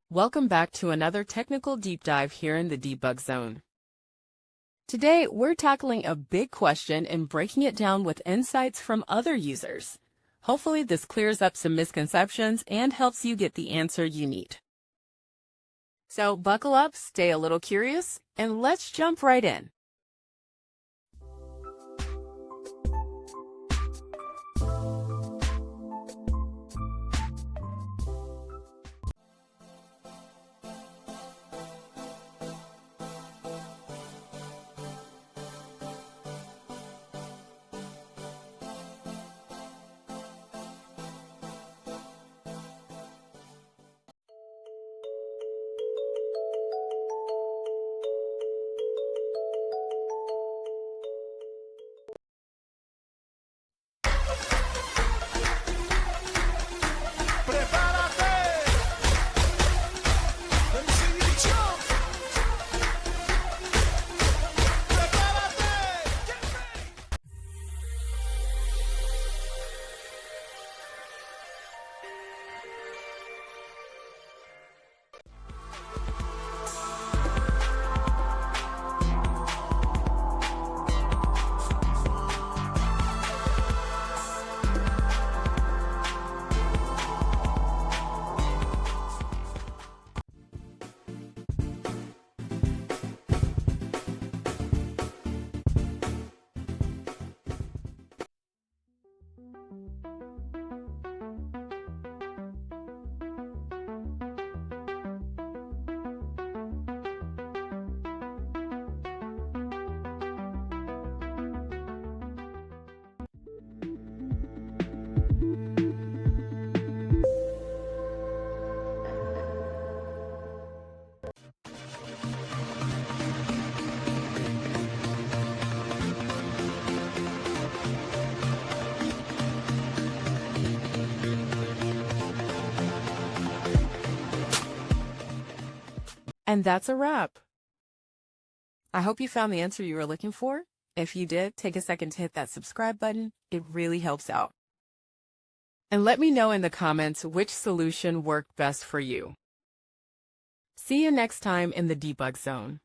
Welcome back to another technical deep dive here in the debug zone. Today, we're tackling a big question and breaking it down with insights from other users. Hopefully, this clears up some misconceptions and helps you get the answer you need. So buckle up, stay a little curious, and let's jump right in. And that's a wrap. I hope you found the answer you were looking for. If you did, take a second to hit that subscribe button. It really helps out. And let me know in the comments which solution worked best for you. See you next time in the debug zone.